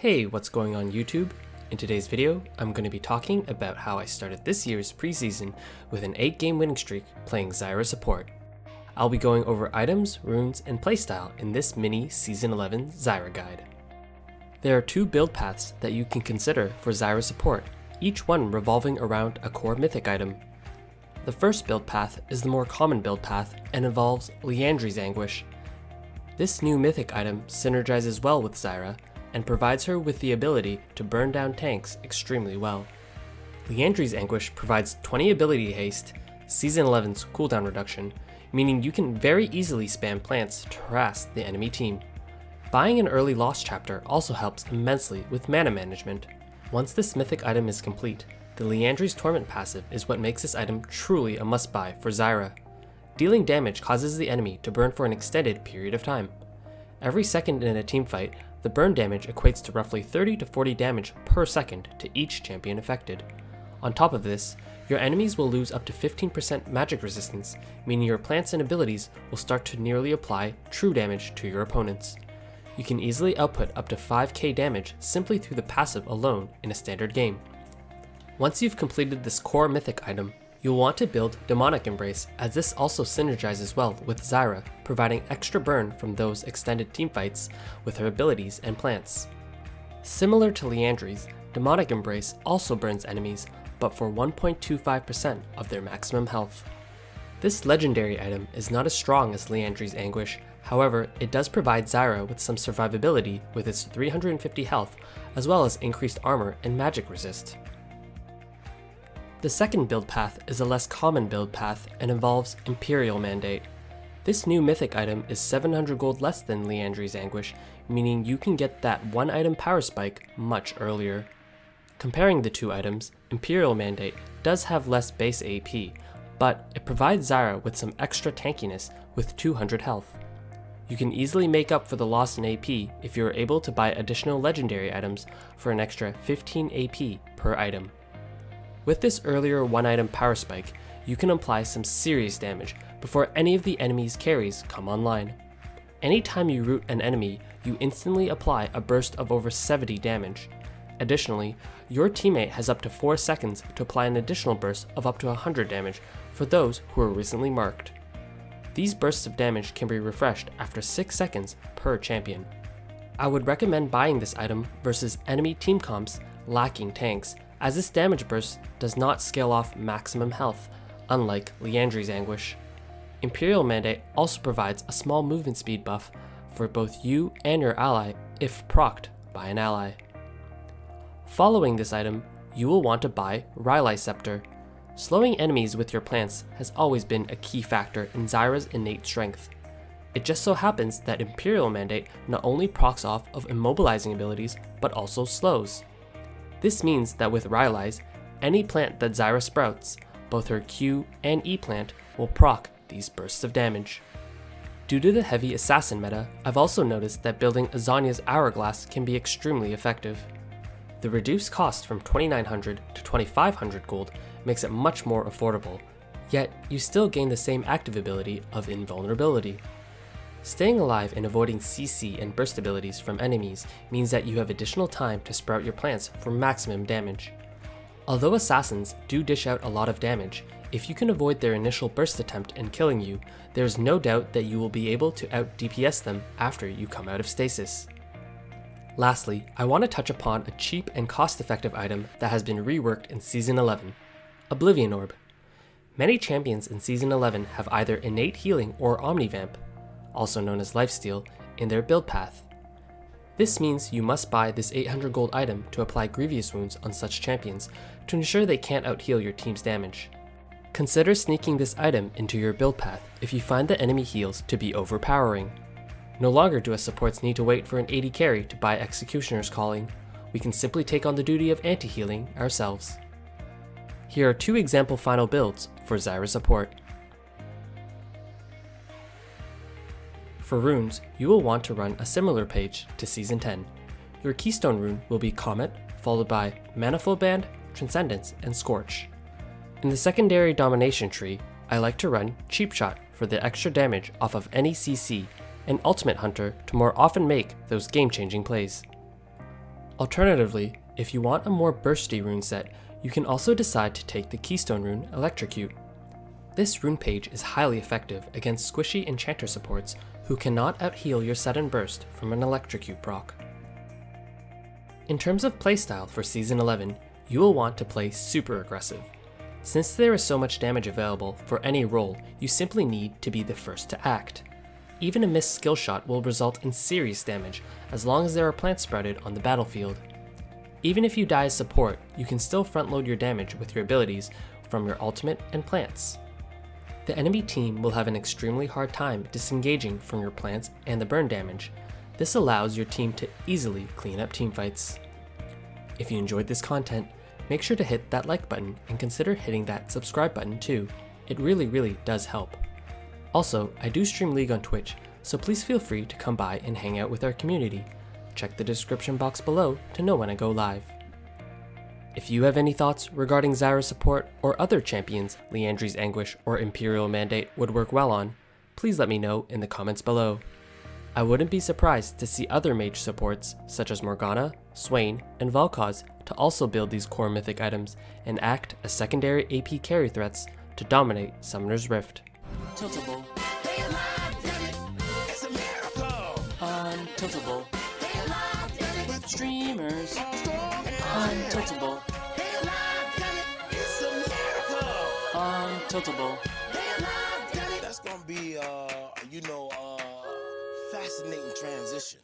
Hey, what's going on YouTube? In today's video, I'm going to be talking about how I started this year's preseason with an 8-game winning streak playing Zyra support. I'll be going over items, runes, and playstyle in this mini Season 11 Zyra guide. There are two build paths that you can consider for Zyra support, each one revolving around a core mythic item. The first build path is the more common build path and involves Liandry's Anguish. This new mythic item synergizes well with Zyra and provides her with the ability to burn down tanks extremely well. Liandry's Anguish provides 20 ability haste, Season 11's cooldown reduction, meaning you can very easily spam plants to harass the enemy team. Buying an early Lost chapter also helps immensely with mana management. Once this mythic item is complete, the Liandry's Torment passive is what makes this item truly a must-buy for Zyra. Dealing damage causes the enemy to burn for an extended period of time. Every second in a teamfight, the burn damage equates to roughly 30 to 40 damage per second to each champion affected. On top of this, your enemies will lose up to 15% magic resistance, meaning your plants and abilities will start to nearly apply true damage to your opponents. You can easily output up to 5k damage simply through the passive alone in a standard game. Once you've completed this core mythic item, you'll want to build Demonic Embrace, as this also synergizes well with Zyra, providing extra burn from those extended teamfights with her abilities and plants. Similar to Liandry's, Demonic Embrace also burns enemies, but for 1.25% of their maximum health. This legendary item is not as strong as Liandry's Anguish, however, it does provide Zyra with some survivability with its 350 health, as well as increased armor and magic resist. The second build path is a less common build path and involves Imperial Mandate. This new mythic item is 700 gold less than Liandry's Anguish, meaning you can get that one item power spike much earlier. Comparing the two items, Imperial Mandate does have less base AP, but it provides Zyra with some extra tankiness with 200 health. You can easily make up for the loss in AP if you are able to buy additional legendary items for an extra 15 AP per item. With this earlier one item power spike, you can apply some serious damage before any of the enemy's carries come online. Anytime you root an enemy, you instantly apply a burst of over 70 damage. Additionally, your teammate has up to 4 seconds to apply an additional burst of up to 100 damage for those who are recently marked. These bursts of damage can be refreshed after 6 seconds per champion. I would recommend buying this item versus enemy team comps lacking tanks, as this damage burst does not scale off maximum health, unlike Liandry's Anguish. Imperial Mandate also provides a small movement speed buff for both you and your ally if procced by an ally. Following this item, you will want to buy Rylai Scepter. Slowing enemies with your plants has always been a key factor in Zyra's innate strength. It just so happens that Imperial Mandate not only procs off of immobilizing abilities, but also slows. This means that with Rylai's, any plant that Zyra sprouts, both her Q and E plant, will proc these bursts of damage. Due to the heavy assassin meta, I've also noticed that building Azania's Hourglass can be extremely effective. The reduced cost from 2,900 to 2,500 gold makes it much more affordable, yet you still gain the same active ability of invulnerability. Staying alive and avoiding CC and burst abilities from enemies means that you have additional time to sprout your plants for maximum damage. Although assassins do dish out a lot of damage, if you can avoid their initial burst attempt and killing you, there is no doubt that you will be able to out DPS them after you come out of stasis. Lastly, I want to touch upon a cheap and cost-effective item that has been reworked in Season 11, Oblivion Orb. Many champions in Season 11 have either innate healing or Omnivamp, also known as lifesteal, in their build path. This means you must buy this 800 gold item to apply grievous wounds on such champions to ensure they can't out-heal your team's damage. Consider sneaking this item into your build path if you find the enemy heals to be overpowering. No longer do us supports need to wait for an 80 carry to buy Executioner's Calling. We can simply take on the duty of anti-healing ourselves. Here are 2 example final builds for Zyra support. For runes, you will want to run a similar page to Season 10. Your keystone rune will be Comet, followed by Manifold Band, Transcendence, and Scorch. In the secondary domination tree, I like to run Cheap Shot for the extra damage off of any CC, and Ultimate Hunter to more often make those game-changing plays. Alternatively, if you want a more bursty rune set, you can also decide to take the Keystone rune Electrocute. This rune page is highly effective against squishy enchanter supports who cannot out-heal your sudden burst from an Electrocute proc. In terms of playstyle for Season 11, you will want to play super aggressive. Since there is so much damage available for any role, you simply need to be the first to act. Even a missed skill shot will result in serious damage as long as there are plants sprouted on the battlefield. Even if you die as support, you can still front load your damage with your abilities from your ultimate and plants. The enemy team will have an extremely hard time disengaging from your plants and the burn damage. This allows your team to easily clean up teamfights. If you enjoyed this content, make sure to hit that like button and consider hitting that subscribe button too. It really does help. Also, I do stream League on Twitch, so please feel free to come by and hang out with our community. Check the description box below to know when I go live. If you have any thoughts regarding Zyra support or other champions Liandry's Anguish or Imperial Mandate would work well on, please let me know in the comments below. I wouldn't be surprised to see other mage supports such as Morgana, Swain, and Valkaz to also build these core mythic items and act as secondary AP carry threats to dominate Summoner's Rift. Untiltable. Untiltable. Streamers. Untiltable. Untiltable. That's gonna be, fascinating transition.